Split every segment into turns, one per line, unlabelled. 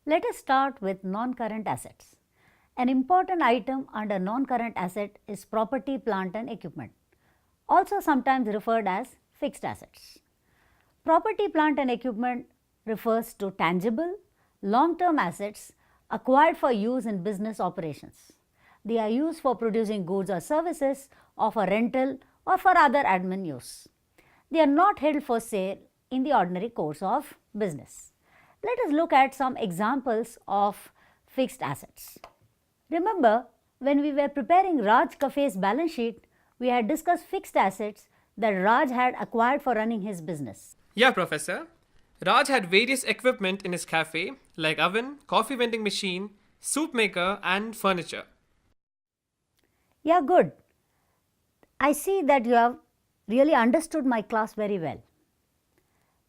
Let us start with non-current assets. An important item under non-current asset is property, plant and equipment, also sometimes referred as fixed assets. Property, plant and equipment refers to tangible, long-term assets acquired for use in business operations. They are used for producing goods or services, or for rental or for other admin use. They are not held for sale in the ordinary course of business. Let us look at some examples of fixed assets. Remember, when we were preparing Raj Cafe's balance sheet, we had discussed fixed assets that Raj had acquired for running his business.
Yeah, Professor. Raj had various equipment in his cafe like oven, coffee vending machine, soup maker, and furniture.
Yeah, good. I see that you have really understood my class very well.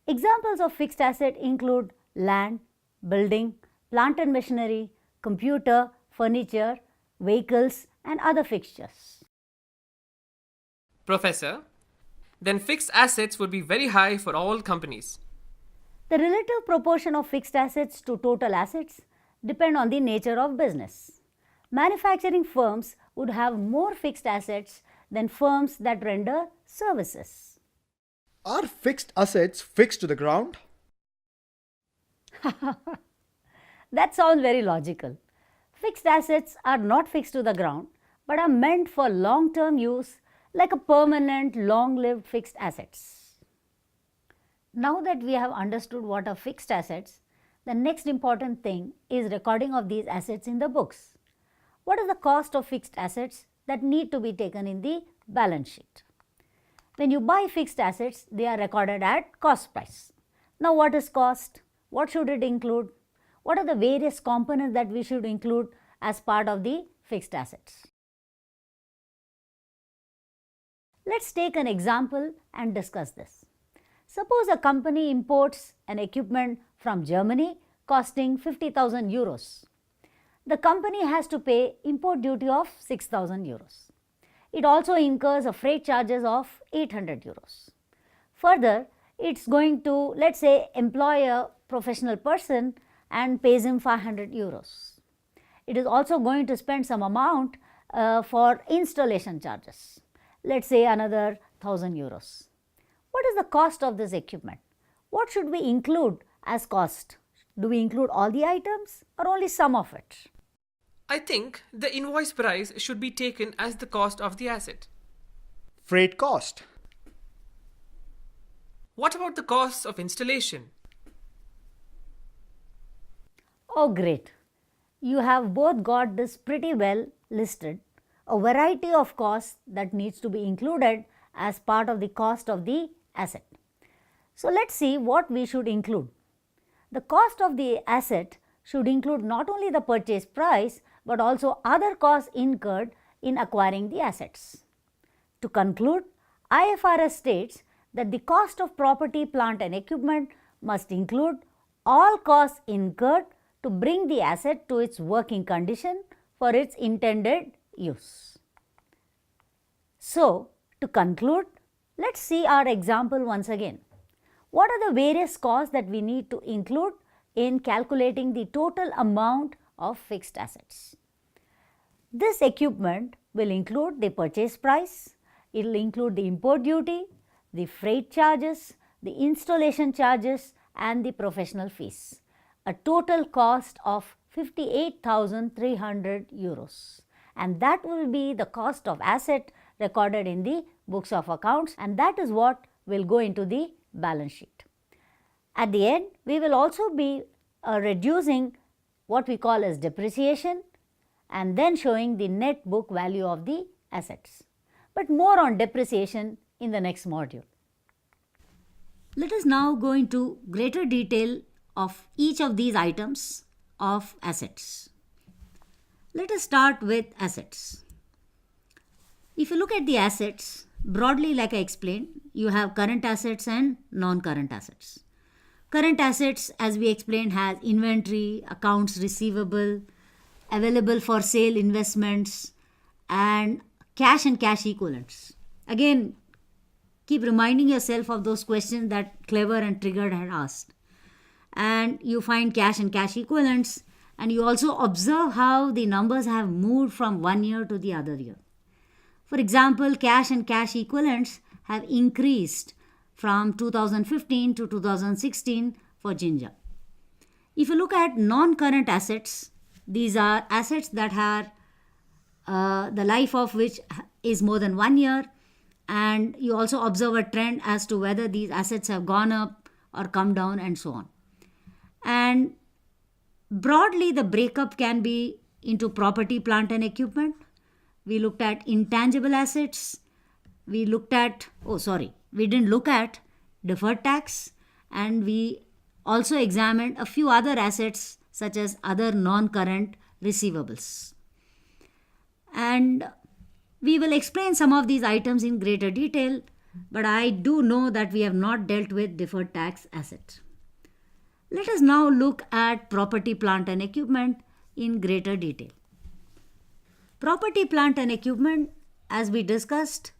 Examples of fixed asset include land, building, plant and machinery, computer, furniture, vehicles and other fixtures.
Professor, then fixed assets would be very high for all companies.
The relative proportion of fixed assets to total assets depend on the nature of business. Manufacturing firms would have more fixed assets than firms that render services.
Are fixed assets fixed to the ground?
That sounds very logical. Fixed assets are not fixed to the ground but are meant for long-term use like a permanent, long-lived fixed assets. Now that we have understood what are fixed assets, the next important thing is recording of these assets in the books. What is the cost of fixed assets that need to be taken in the balance sheet? When you buy fixed assets, they are recorded at cost price. Now what is cost? What should it include? What are the various components that we should include as part of the fixed assets? Let's take an example and discuss this. Suppose a company imports an equipment from Germany costing 50,000 euros. The company has to pay import duty of 6,000 euros. It also incurs a freight charges of 800 euros. Further, it's going to, let's say, employ a professional person and pays him 500 euros. It is also going to spend some amount for installation charges, let's say another 1000 euros. What is the cost of this equipment? What should we include as cost? Do we include all the items or only some of it?
I think the invoice price should be taken as the cost of the asset.
Freight cost.
What about the costs of installation?
Oh great, you have both got this pretty well listed, a variety of costs that needs to be included as part of the cost of the asset. So let's see what we should include. The cost of the asset should include not only the purchase price but also other costs incurred in acquiring the assets. To conclude, IFRS states that the cost of property, plant and equipment must include all costs incurred to bring the asset to its working condition for its intended use. So, to conclude, let's see our example once again. What are the various costs that we need to include in calculating the total amount of fixed assets? This equipment will include the purchase price, it will include the import duty, the freight charges, the installation charges and the professional fees. A total cost of 58,300 euros, and that will be the cost of asset recorded in the books of accounts, and that is what will go into the balance sheet. At the end, we will also be reducing what we call as depreciation and then showing the net book value of the assets. But more on depreciation in the next module. Let us now go into greater detail of each of these items of assets. Let us start with assets. If you look at the assets, broadly like I explained, you have current assets and non-current assets. Current assets, as we explained, has inventory, accounts receivable, available for sale investments and cash equivalents. Again, keep reminding yourself of those questions that Clever and Triggered had asked. and you find cash and cash equivalents, and you also observe how the numbers have moved from one year to the other year. For example, cash and cash equivalents have increased from 2015 to 2016 for Ginger. If you look at non-current assets, these are assets that are the life of which is more than 1 year, and you also observe a trend as to whether these assets have gone up or come down and so on. And broadly, the breakup can be into property, plant and equipment. We looked at intangible assets. We didn't look at deferred tax, and we also examined a few other assets such as other non-current receivables. And we will explain some of these items in greater detail, but I do know that we have not dealt with deferred tax asset. Let us now look at property, plant and equipment in greater detail. Property, plant and equipment, as we discussed,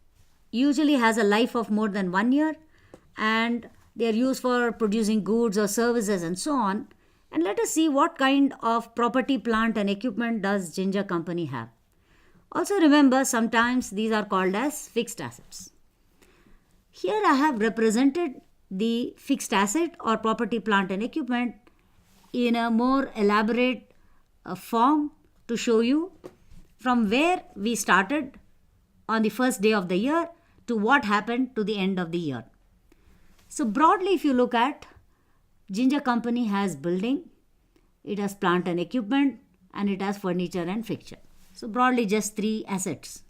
usually has a life of more than 1 year, and they are used for producing goods or services and so on. And let us see what kind of property, plant and equipment does Ginger Company have. Also remember, sometimes these are called as fixed assets. Here I have represented the fixed asset or property, plant and equipment in a more elaborate form to show you from where we started on the first day of the year to what happened to the end of the year. So broadly, if you look at, Ginger Company has building, it has plant and equipment, and it has furniture and fixture. So broadly just 3 assets.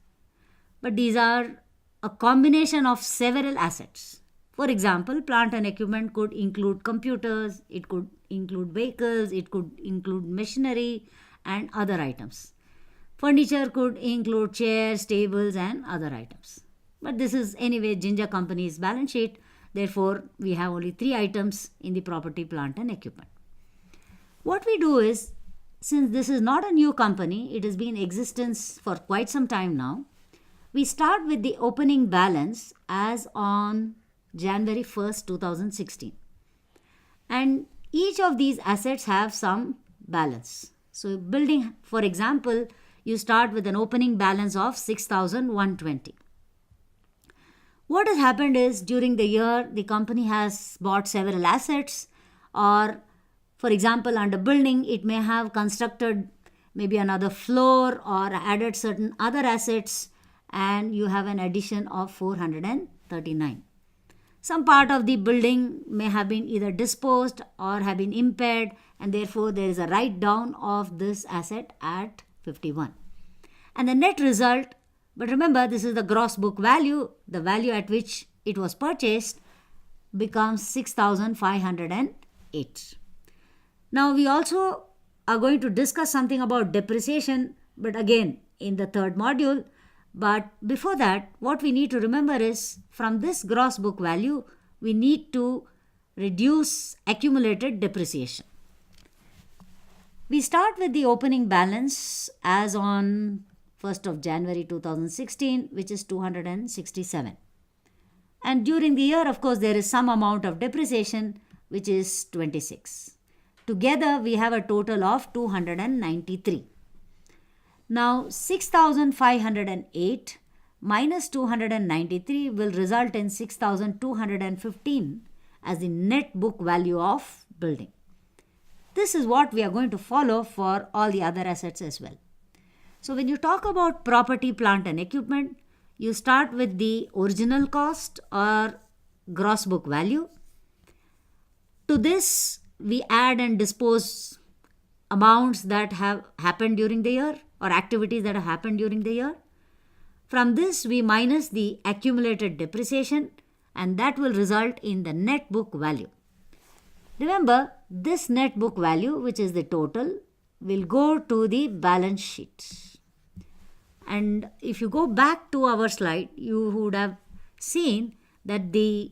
But these are a combination of several assets. For example, plant and equipment could include computers, it could include vehicles, it could include machinery and other items. Furniture could include chairs, tables and other items. But this is anyway Ginger Company's balance sheet. Therefore, we have only 3 items in the property, plant and equipment. What we do is, since this is not a new company, it has been in existence for quite some time now, we start with the opening balance as on January 1st, 2016. And each of these assets have some balance. So building, for example, you start with an opening balance of 6,120. What has happened is, during the year, the company has bought several assets, or for example, under building, it may have constructed maybe another floor or added certain other assets, and you have an addition of 439. Some part of the building may have been either disposed or have been impaired, and therefore there is a write down of this asset at 51. And the net result, but remember this is the gross book value, the value at which it was purchased, becomes 6,508. Now we also are going to discuss something about depreciation, but again in the third module. But before that, what we need to remember is, from this gross book value, we need to reduce accumulated depreciation. We start with the opening balance as on 1st of January 2016, which is 267. And during the year, of course, there is some amount of depreciation, which is 26. Together, we have a total of 293. Now, 6,508 minus 293 will result in 6,215 as the net book value of building. This is what we are going to follow for all the other assets as well. So, when you talk about property, plant and equipment, you start with the original cost or gross book value. To this, we add and dispose amounts that have happened during the year or activities that have happened during the year. From this, we minus the accumulated depreciation, and that will result in the net book value. Remember, this net book value, which is the total, will go to the balance sheet. And if you go back to our slide, you would have seen that the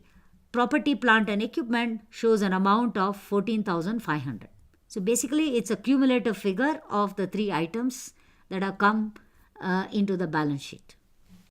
property, plant and equipment shows an amount of 14,500. So basically, it's a cumulative figure of the 3 items that have come into the balance sheet.